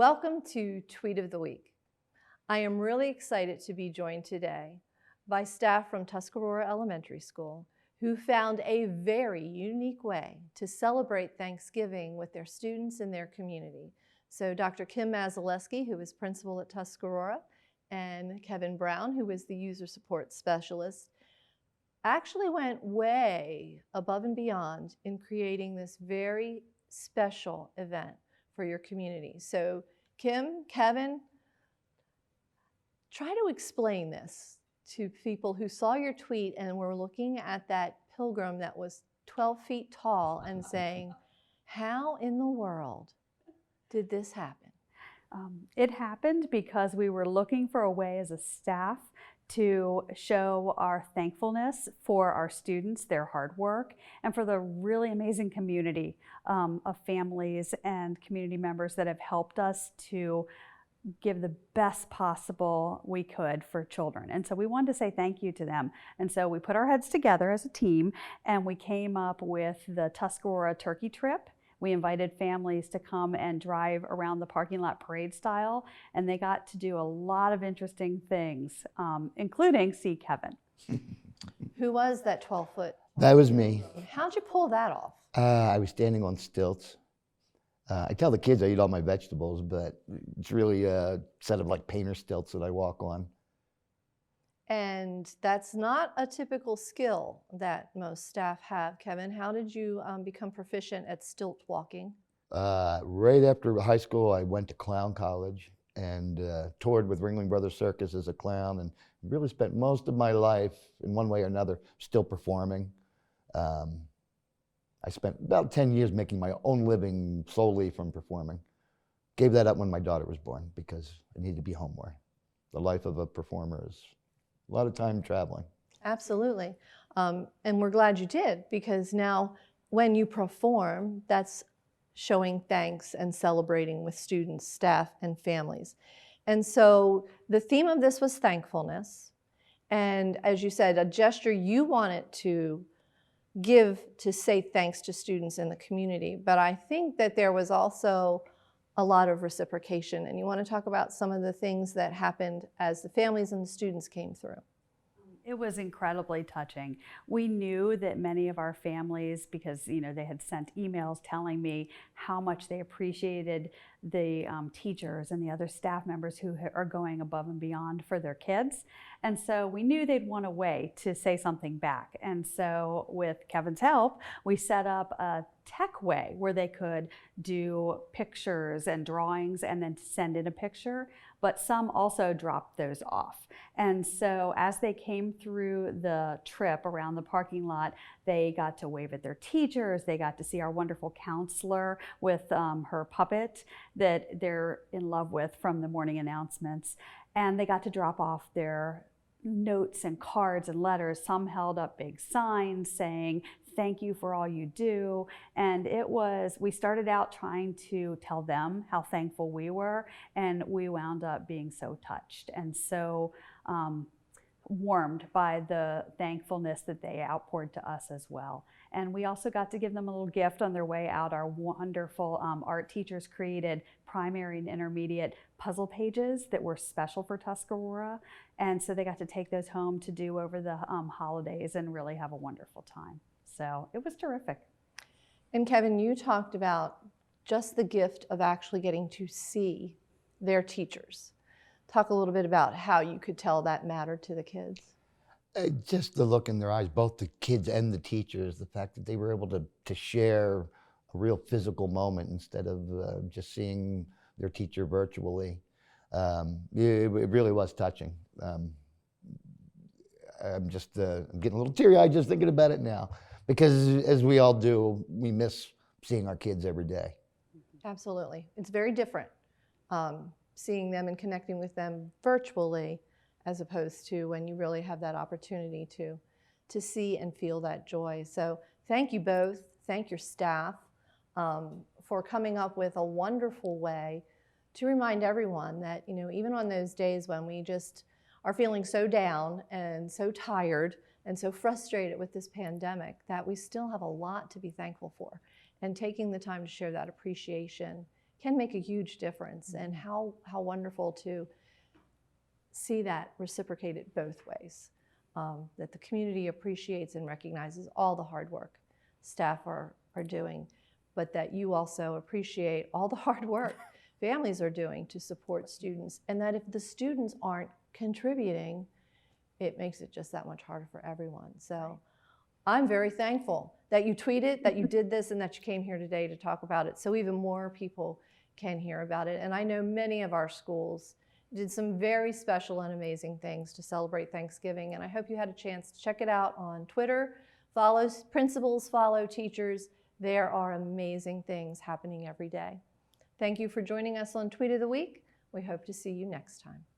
Welcome to Tweet of the Week. I am really excited to be joined today by staff from Tuscarora Elementary School who found a very unique way to celebrate Thanksgiving with their students in their community. So Dr. Kim Mazaleski, who is principal at Tuscarora, and Kevin Brown, who is the user support specialist, actually went way above and beyond in creating this very special event for your community. So Kim, Kevin, try to explain this to people who saw your tweet and were looking at that pilgrim that was 12 feet tall and saying, how in the world did this happen? It happened because we were looking for a way as a staff to show our thankfulness for our students, their hard work, and for the really amazing community of families and community members that have helped us to give the best possible we could for children. And so we wanted to say thank you to them. And so we put our heads together as a team and we came up with the Tuscarora Turkey Trip. We invited families to come and drive around the parking lot parade style, and they got to do a lot of interesting things, including see Kevin. Who was that 12-foot? That was me. How'd you pull that off? I was standing on stilts. I tell the kids I eat all my vegetables, but it's really a set of like painter stilts that I walk on. And that's not a typical skill that most staff have. Kevin, how did you become proficient at stilt walking? Right after high school, I went to clown college and toured with Ringling Brothers Circus as a clown, and really spent most of my life in one way or another still performing. I spent about 10 years making my own living solely from performing. Gave that up when my daughter was born because I needed to be home more. The life of a performer is a lot of time traveling. Absolutely. And we're glad you did, because now when you perform, that's showing thanks and celebrating with students, staff, and families. And so the theme of this was thankfulness. And as you said, a gesture you wanted to give to say thanks to students in the community. But I think that there was also a lot of reciprocation. And you want to talk about some of the things that happened as the families and the students came through. It was incredibly touching. We knew that many of our families, because they had sent emails telling me how much they appreciated the teachers and the other staff members who are going above and beyond for their kids. And so we knew they'd want a way to say something back. And so with Kevin's help, we set up a tech way where they could do pictures and drawings and then send in a picture, but some also dropped those off. And so as they came through the trip around the parking lot, they got to wave at their teachers, they got to see our wonderful counselor with her puppet that they're in love with from the morning announcements, and they got to drop off their notes and cards and letters. Some held up big signs saying, thank you for all you do. And we started out trying to tell them how thankful we were, and we wound up being so touched and so warmed by the thankfulness that they outpoured to us as well. And we also got to give them a little gift on their way out. Our wonderful art teachers created primary and intermediate puzzle pages that were special for Tuscarora. And so they got to take those home to do over the holidays and really have a wonderful time. So it was terrific. And Kevin, you talked about just the gift of actually getting to see their teachers. Talk a little bit about how you could tell that mattered to the kids. Just the look in their eyes, both the kids and the teachers, the fact that they were able to share a real physical moment instead of just seeing their teacher virtually. It really was touching. I'm getting a little teary-eyed just thinking about it now, because as we all do, we miss seeing our kids every day. Absolutely. It's very different seeing them and connecting with them virtually as opposed to when you really have that opportunity to see and feel that joy. So thank you both. Thank your staff for coming up with a wonderful way to remind everyone that, even on those days when we just are feeling so down and so tired and so frustrated with this pandemic, that we still have a lot to be thankful for. And taking the time to share that appreciation can make a huge difference. And how wonderful to see that reciprocated both ways, that the community appreciates and recognizes all the hard work staff are doing, but that you also appreciate all the hard work families are doing to support students, and that if the students aren't contributing, it makes it just that much harder for everyone. So I'm very thankful that you tweeted, that you did this, and that you came here today to talk about it so even more people can hear about it. And I know many of our schools did some very special and amazing things to celebrate Thanksgiving, and I hope you had a chance to check it out on Twitter. Follow principals, follow teachers. There are amazing things happening every day. Thank you for joining us on Tweet of the Week. We hope to see you next time.